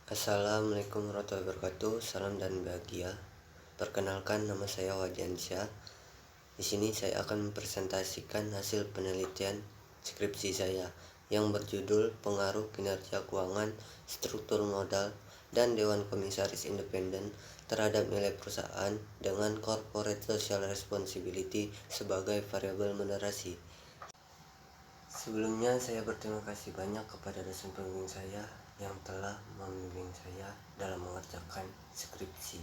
Assalamualaikum warahmatullahi wabarakatuh. Salam dan bahagia. Perkenalkan, nama saya Wadiansyah. Di sini saya akan mempresentasikan hasil penelitian skripsi saya yang berjudul Pengaruh Kinerja Keuangan, Struktur Modal, dan Dewan Komisaris Independen terhadap nilai perusahaan dengan Corporate Social Responsibility sebagai variabel moderasi. Sebelumnya saya berterima kasih banyak kepada dosen pembimbing saya yang telah membimbing saya dalam mengerjakan skripsi.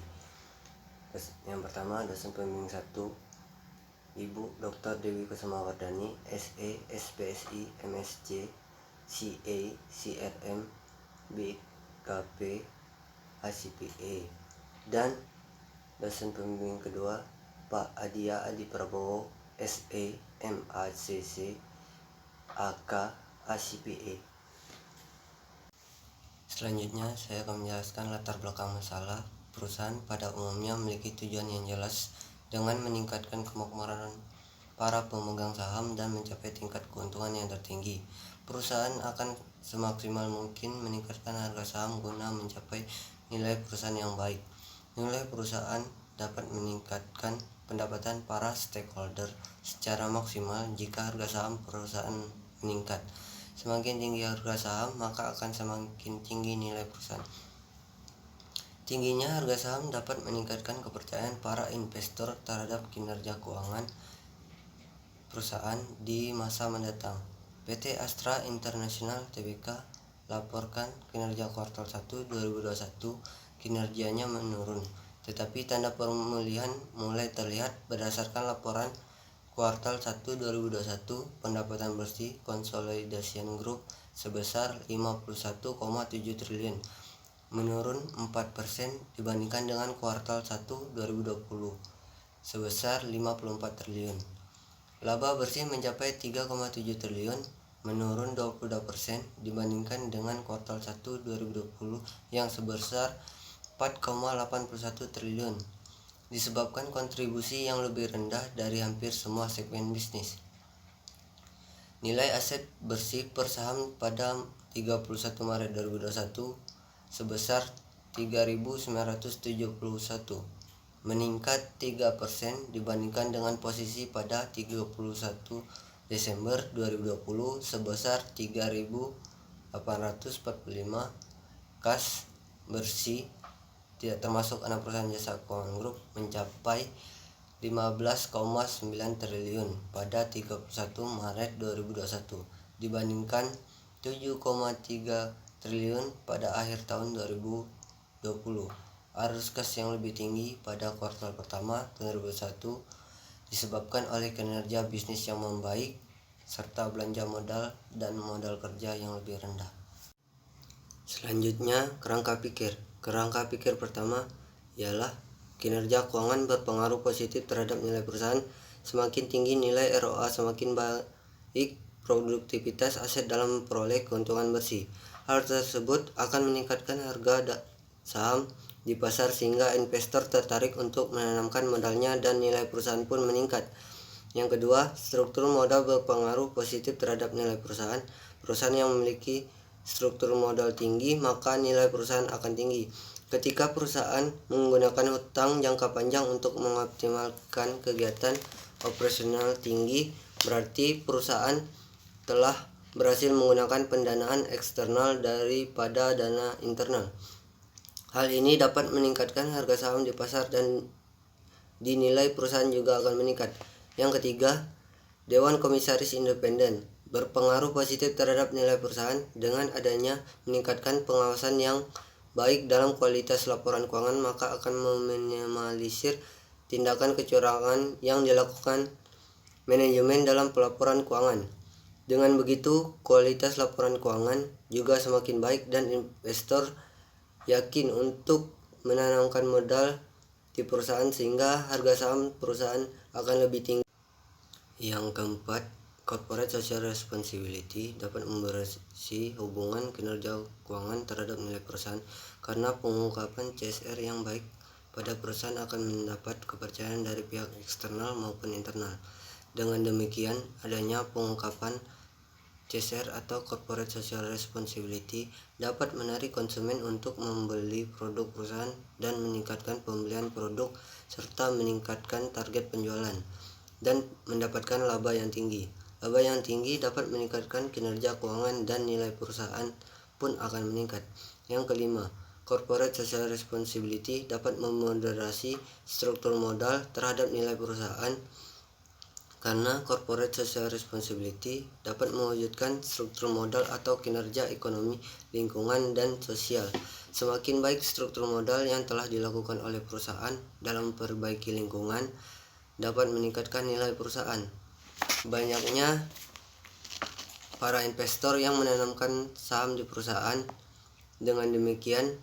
Yang pertama, dosen pembimbing 1, Ibu Dr. Dewi Kusumawardhani, SE, SPSI, MSc, CA, CRM, BKP, ACPA. Dan dosen pembimbing kedua, Pak Adia Adi Prabowo, SE, MACC, AK, ACPA. Selanjutnya, saya akan menjelaskan latar belakang masalah. Perusahaan pada umumnya memiliki tujuan yang jelas dengan meningkatkan kemakmuran para pemegang saham dan mencapai tingkat keuntungan yang tertinggi. Perusahaan akan semaksimal mungkin meningkatkan harga saham guna mencapai nilai perusahaan yang baik. Nilai perusahaan dapat meningkatkan pendapatan para stakeholder secara maksimal jika harga saham perusahaan meningkat. Semakin tinggi harga saham, maka akan semakin tinggi nilai perusahaan. Tingginya harga saham dapat meningkatkan kepercayaan para investor terhadap kinerja keuangan perusahaan di masa mendatang. PT Astra International Tbk laporkan kinerja kuartal 1 2021, kinerjanya menurun, tetapi tanda pemulihan mulai terlihat berdasarkan laporan kuartal 1 2021. Pendapatan bersih Consolidation Group sebesar 51,7 triliun, menurun 4% dibandingkan dengan kuartal 1 2020 sebesar 54 triliun. Laba bersih mencapai 3,7 triliun, menurun 22% dibandingkan dengan kuartal 1 2020 yang sebesar 4,81 triliun. Disebabkan kontribusi yang lebih rendah dari hampir semua segmen bisnis. Nilai aset bersih per saham pada 31 Maret 2021 sebesar 3.971, meningkat 3% dibandingkan dengan posisi pada 31 Desember 2020 sebesar 3.845. Kas bersih tidak termasuk anak perusahaan jasa keuangan grup mencapai 15,9 triliun pada 31 Maret 2021 dibandingkan 7,3 triliun pada akhir tahun 2020. Arus kas yang lebih tinggi pada kuartal pertama 2021 disebabkan oleh kinerja bisnis yang membaik serta belanja modal dan modal kerja yang lebih rendah. Selanjutnya, kerangka pikir. Kerangka pikir pertama ialah kinerja keuangan berpengaruh positif terhadap nilai perusahaan. Semakin tinggi nilai ROA, semakin baik produktivitas aset dalam memperoleh keuntungan bersih. Hal tersebut akan meningkatkan harga saham di pasar sehingga investor tertarik untuk menanamkan modalnya dan nilai perusahaan pun meningkat. Yang kedua, struktur modal berpengaruh positif terhadap nilai perusahaan. Perusahaan yang memiliki struktur modal tinggi, maka nilai perusahaan akan tinggi. Ketika perusahaan menggunakan hutang jangka panjang untuk mengoptimalkan kegiatan operasional tinggi, berarti perusahaan telah berhasil menggunakan pendanaan eksternal daripada dana internal. Hal ini dapat meningkatkan harga saham di pasar dan dinilai perusahaan juga akan meningkat. Yang ketiga, Dewan Komisaris Independen berpengaruh positif terhadap nilai perusahaan dengan adanya meningkatkan pengawasan yang baik dalam kualitas laporan keuangan, maka akan meminimalisir tindakan kecurangan yang dilakukan manajemen dalam pelaporan keuangan. Dengan begitu, kualitas laporan keuangan juga semakin baik dan investor yakin untuk menanamkan modal di perusahaan sehingga harga saham perusahaan akan lebih tinggi. Yang keempat, Corporate Social Responsibility dapat membersih hubungan kinerja keuangan terhadap nilai perusahaan karena pengungkapan CSR yang baik pada perusahaan akan mendapat kepercayaan dari pihak eksternal maupun internal. Dengan demikian, adanya pengungkapan CSR atau Corporate Social Responsibility dapat menarik konsumen untuk membeli produk perusahaan dan meningkatkan pembelian produk serta meningkatkan target penjualan dan mendapatkan laba yang tinggi. Laba yang tinggi dapat meningkatkan kinerja keuangan dan nilai perusahaan pun akan meningkat. Yang kelima, Corporate Social Responsibility dapat memoderasi struktur modal terhadap nilai perusahaan karena Corporate Social Responsibility dapat mewujudkan struktur modal atau kinerja ekonomi, lingkungan, dan sosial. Semakin baik struktur modal yang telah dilakukan oleh perusahaan dalam memperbaiki lingkungan, dapat meningkatkan nilai perusahaan. Banyaknya para investor yang menanamkan saham di perusahaan. Dengan demikian,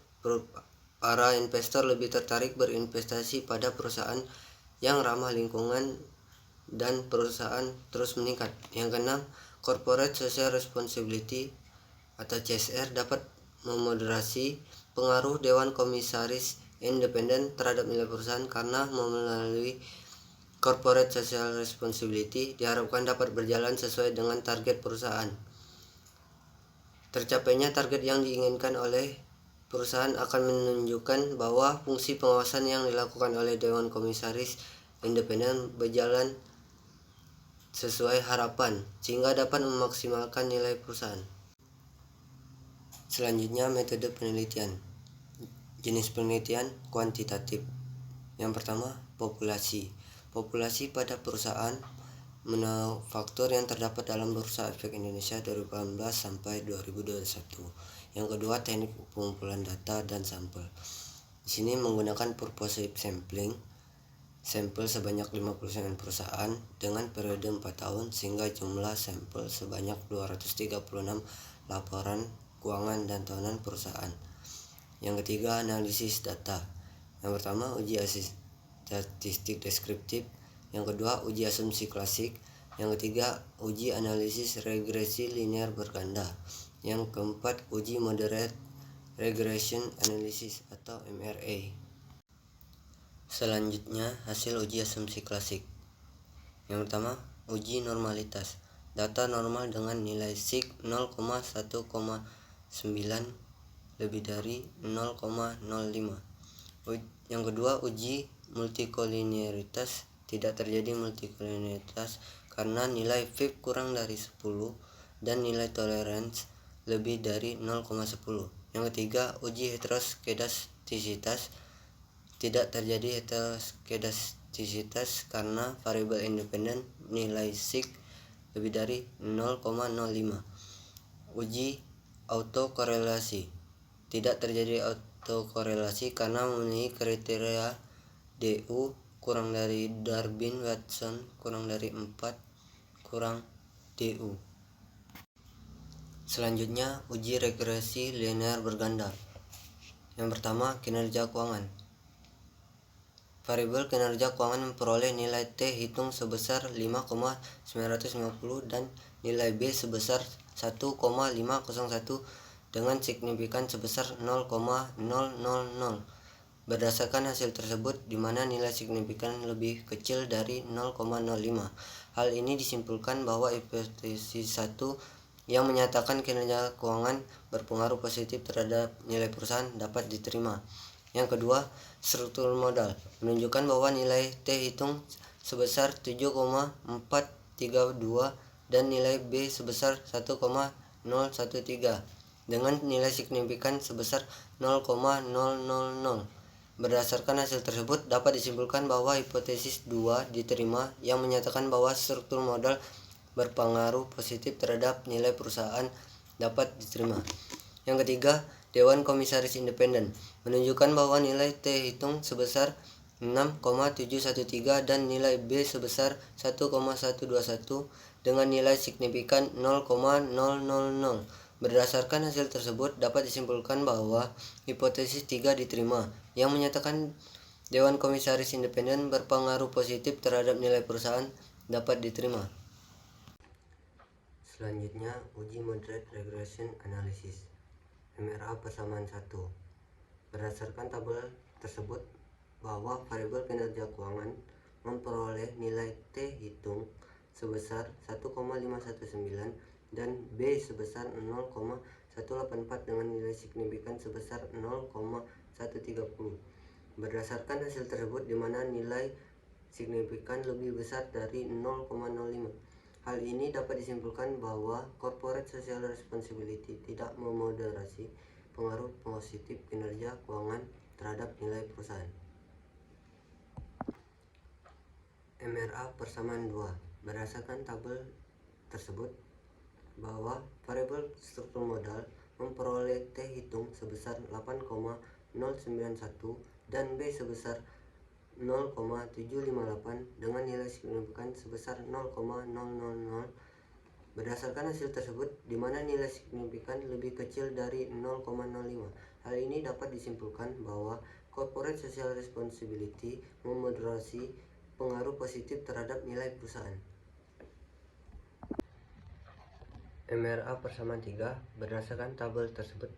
para investor lebih tertarik berinvestasi pada perusahaan yang ramah lingkungan dan perusahaan terus meningkat. Yang keenam, Corporate Social Responsibility atau CSR dapat memoderasi pengaruh Dewan Komisaris Independen terhadap nilai perusahaan karena melalui Corporate Social Responsibility diharapkan dapat berjalan sesuai dengan target perusahaan. Tercapainya target yang diinginkan oleh perusahaan akan menunjukkan bahwa fungsi pengawasan yang dilakukan oleh Dewan Komisaris Independen berjalan sesuai harapan, sehingga dapat memaksimalkan nilai perusahaan. Selanjutnya, metode penelitian. Jenis penelitian kuantitatif. Yang pertama, populasi. Populasi pada perusahaan manufaktur yang terdapat dalam Bursa Efek Indonesia 2018 sampai 2021. Yang kedua, teknik pengumpulan data dan sampel. Di sini menggunakan purposive sampling. Sampel sebanyak 59 perusahaan dengan periode 4 tahun sehingga jumlah sampel sebanyak 236 laporan keuangan dan tahunan perusahaan. Yang ketiga, analisis data. Yang pertama, uji statistik deskriptif. Yang kedua, uji asumsi klasik. Yang ketiga, uji analisis regresi linear berganda. Yang keempat, uji moderate regression analysis atau MRA. Selanjutnya, hasil uji asumsi klasik. Yang pertama, uji normalitas. Data normal dengan nilai sig 0,1,9 lebih dari 0,05. Yang kedua, uji multikolinearitas. Tidak terjadi multikolinearitas karena nilai FIB kurang dari 10 dan nilai tolerance lebih dari 0,10. Yang ketiga, uji heteroskedastisitas. Tidak terjadi heteroskedastisitas karena variabel independen nilai sig lebih dari 0,05. Uji autokorelasi. Tidak terjadi autokorelasi karena memenuhi kriteria DU kurang dari Darwin-Watson kurang dari 4 kurang DU. Selanjutnya, uji regresi linear berganda. Yang pertama, kinerja keuangan. Variabel kinerja keuangan memperoleh nilai T hitung sebesar 5,950 dan nilai B sebesar 1,501 dengan signifikan sebesar 0,000. Berdasarkan hasil tersebut, di mana nilai signifikan lebih kecil dari 0,05. Hal ini disimpulkan bahwa hipotesis 1 yang menyatakan kinerja keuangan berpengaruh positif terhadap nilai perusahaan dapat diterima. Yang kedua, struktur modal menunjukkan bahwa nilai T hitung sebesar 7,432 dan nilai B sebesar 1,013 dengan nilai signifikan sebesar 0,000. Berdasarkan hasil tersebut, dapat disimpulkan bahwa hipotesis 2 diterima yang menyatakan bahwa struktur modal berpengaruh positif terhadap nilai perusahaan dapat diterima. Yang ketiga, Dewan Komisaris Independen menunjukkan bahwa nilai T hitung sebesar 6,713 dan nilai B sebesar 1,121 dengan nilai signifikan 0,000. Berdasarkan hasil tersebut, dapat disimpulkan bahwa hipotesis 3 diterima, yang menyatakan Dewan Komisaris Independen berpengaruh positif terhadap nilai perusahaan dapat diterima. Selanjutnya, uji moderate regression analysis. MRA persamaan 1. Berdasarkan tabel tersebut, bahwa variabel kinerja keuangan memperoleh nilai T hitung sebesar 1,519 dan B sebesar 0,184 dengan nilai signifikan sebesar 0,130. Berdasarkan hasil tersebut, di mana nilai signifikan lebih besar dari 0,05. Hal ini dapat disimpulkan bahwa corporate social responsibility tidak memoderasi pengaruh positif kinerja keuangan terhadap nilai perusahaan. MRA persamaan 2. Berdasarkan tabel tersebut, bahwa variabel struktur modal memperoleh T hitung sebesar 8,091 dan B sebesar 0,758 dengan nilai signifikan sebesar 0,000. Berdasarkan hasil tersebut, di mana nilai signifikan lebih kecil dari 0,05. Hal ini dapat disimpulkan bahwa corporate social responsibility memoderasi pengaruh positif terhadap nilai perusahaan. MRA persamaan 3. Berdasarkan tabel tersebut,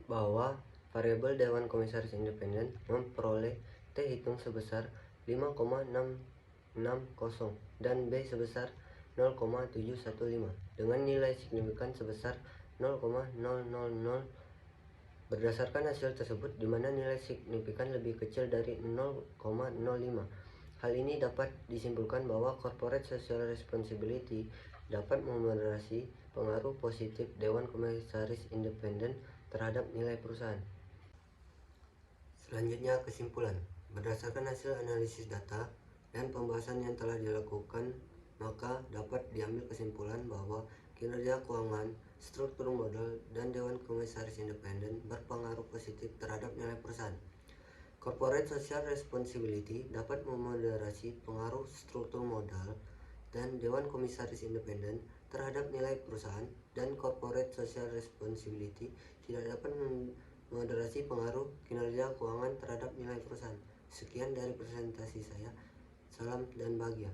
bahwa variabel Dewan Komisaris Independen memperoleh T hitung sebesar 5,660 dan B sebesar 0,715 dengan nilai signifikan sebesar 0,000. Berdasarkan hasil tersebut, di mana nilai signifikan lebih kecil dari 0,05. Hal ini dapat disimpulkan bahwa corporate social responsibility dapat memoderasi pengaruh positif Dewan Komisaris Independen terhadap nilai perusahaan. Selanjutnya, kesimpulan. Berdasarkan hasil analisis data dan pembahasan yang telah dilakukan, maka dapat diambil kesimpulan bahwa kinerja keuangan, struktur modal, dan Dewan Komisaris Independen berpengaruh positif terhadap nilai perusahaan. Corporate social responsibility dapat memoderasi pengaruh struktur modal dan Dewan Komisaris Independen terhadap nilai perusahaan, dan corporate social responsibility tidak dapat memoderasi pengaruh kinerja keuangan terhadap nilai perusahaan. Sekian dari presentasi saya. Salam dan bahagia.